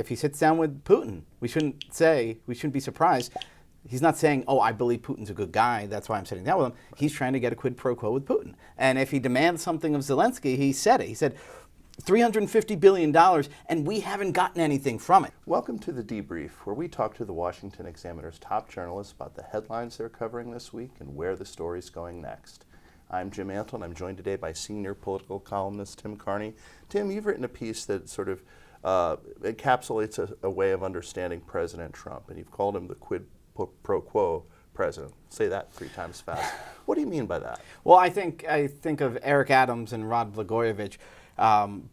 if he sits down with Putin, we shouldn't be surprised. He's not saying, oh, I believe Putin's a good guy, that's why I'm sitting down with him. He's trying to get a quid pro quo with Putin. And if he demands something of Zelenskyy, he said it. He said, $350 billion, and we haven't gotten anything from it. Welcome to the Debrief, where we talk to the Washington Examiner's top journalists about the headlines they're covering this week and where the story's going next. I'm Jim Antle, and I'm joined today by senior political columnist Tim Carney. Tim, you've written a piece that sort of encapsulates a way of understanding President Trump, and you've called him the quid pro quo president. Say that 3 times fast. What do you mean by that? Well, I think of Eric Adams and Rod Blagojevich,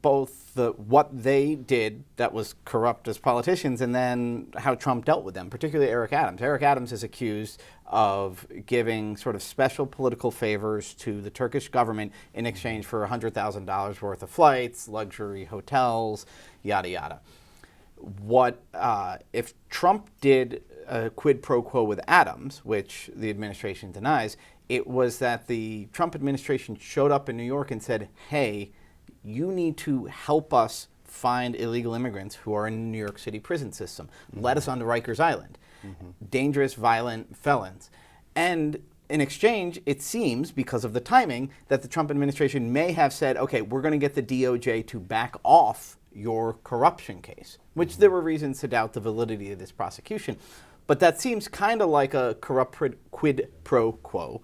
both what they did that was corrupt as politicians, and then how Trump dealt with them, particularly Eric Adams. Eric Adams is accused of giving sort of special political favors to the Turkish government in exchange for $100,000 worth of flights, luxury hotels, yada yada. What if Trump did a quid pro quo with Adams, which the administration denies? It was that the Trump administration showed up in New York and said, hey, you need to help us find illegal immigrants who are in the New York City prison system. Let us onto Rikers Island. Dangerous, violent felons. And in exchange, it seems, because of the timing, that the Trump administration may have said, okay, we're going to get the DOJ to back off your corruption case, which there were reasons to doubt the validity of this prosecution. But that seems kind of like a corrupt quid pro quo.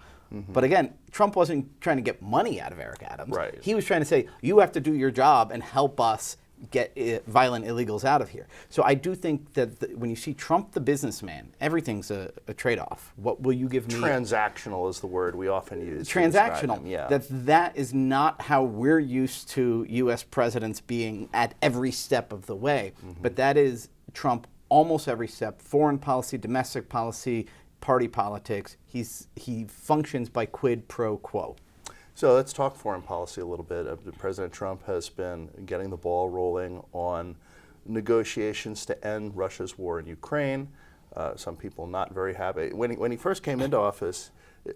But again, Trump wasn't trying to get money out of Eric Adams. Right. He was trying to say, you have to do your job and help us get violent illegals out of here. So I do think that when you see Trump the businessman, everything's a trade-off. What will you give me? Transactional is the word we often use. Transactional. Yeah. That is not how we're used to U.S. presidents being at every step of the way. But that is Trump almost every step. Foreign policy, domestic policy, party politics. He functions by quid pro quo. So let's talk foreign policy a little bit. President Trump has been getting the ball rolling on negotiations to end Russia's war in Ukraine. Some people not very happy. When he first came into office,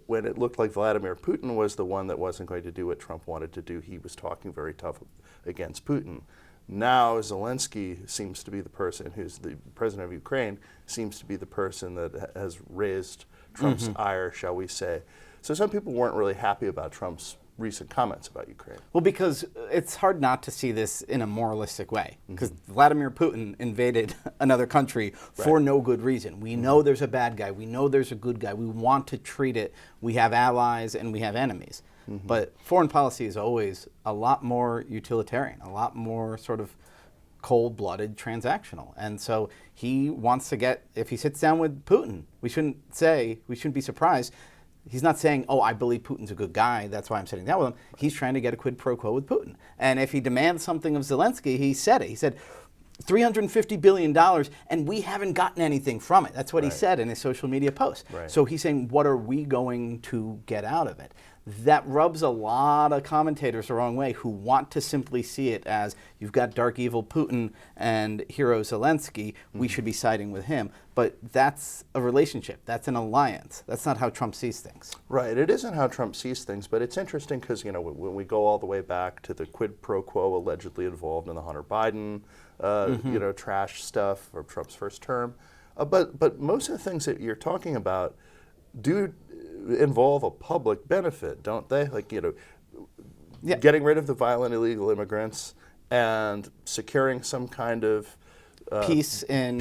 when it looked like Vladimir Putin was the one that wasn't going to do what Trump wanted to do, he was talking very tough against Putin. Now Zelenskyy seems to be the person who's the president of Ukraine, seems to be the person that has raised Trump's ire, shall we say. So some people weren't really happy about Trump's recent comments about Ukraine. Well, because it's hard not to see this in a moralistic way, because Vladimir Putin invaded another country for no good reason. We know there's a bad guy. We know there's a good guy. We want to treat it. We have allies and we have enemies. But foreign policy is always a lot more utilitarian, a lot more sort of cold-blooded, transactional. And so he wants to get, if he sits down with Putin, we shouldn't be surprised. He's not saying, oh, I believe Putin's a good guy, that's why I'm sitting down with him. He's trying to get a quid pro quo with Putin. And if he demands something of Zelenskyy, he said it. He said, $350 billion, and we haven't gotten anything from it. That's what he said in his social media post. So he's saying, what are we going to get out of it? That rubs a lot of commentators the wrong way who want to simply see it as you've got dark evil Putin and hero Zelenskyy, we should be siding with him. But that's a relationship. That's an alliance. That's not how Trump sees things. Right. It isn't how Trump sees things, but it's interesting because, you know, when we go all the way back to the quid pro quo allegedly involved in the Hunter Biden, you know, trash stuff or Trump's first term, but most of the things that you're talking about do involve a public benefit, don't they? Like, you know, getting rid of the violent illegal immigrants and securing some kind of peace in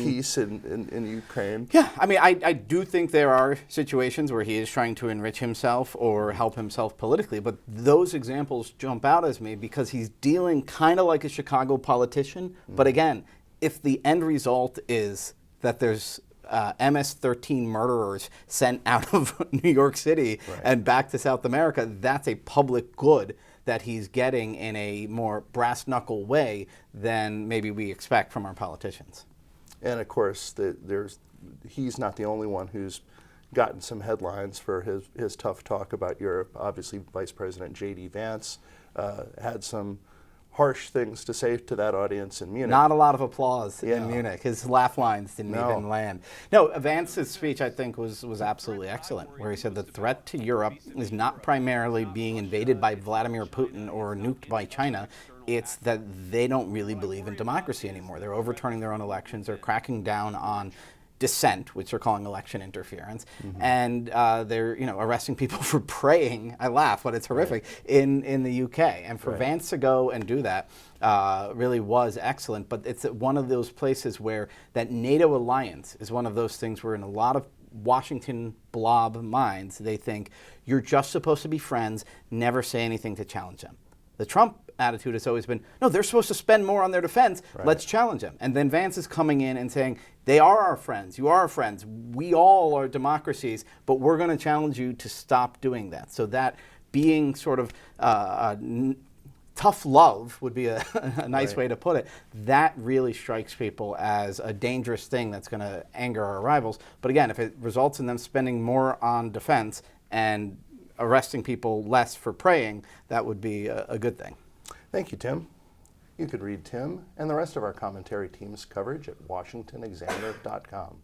Ukraine. Yeah, I mean, I do think there are situations where he is trying to enrich himself or help himself politically, but those examples jump out as me because he's dealing kind of like a Chicago politician. But again, if the end result is that there's MS-13 murderers sent out of New York City and back to South America, that's a public good that he's getting in a more brass-knuckle way than maybe we expect from our politicians. And of course, he's not the only one who's gotten some headlines for his tough talk about Europe. Obviously, Vice President J.D. Vance had some harsh things to say to that audience in Munich. Not a lot of applause in Munich. His laugh lines didn't even land. No, Vance's speech, I think, was absolutely excellent, where he said the threat to Europe is not primarily being invaded by Vladimir Putin or nuked by China. It's that they don't really believe in democracy anymore. They're overturning their own elections. They're cracking down on dissent, which they're calling election interference, and they're arresting people for praying. I laugh, but it's horrific in the UK. And for Vance to go and do that really was excellent. But it's one of those places where that NATO alliance is one of those things where in a lot of Washington blob minds, they think you're just supposed to be friends, never say anything to challenge them. The Trump attitude has always been, no, they're supposed to spend more on their defense, let's challenge them. And then Vance is coming in and saying, they are our friends, you are our friends, we all are democracies, but we're going to challenge you to stop doing that. So that being sort of tough love would be a nice way to put it. That really strikes people as a dangerous thing that's going to anger our rivals. But again, if it results in them spending more on defense and arresting people less for praying, that would be a good thing. Thank you, Tim. You could read Tim and the rest of our commentary team's coverage at washingtonexaminer.com.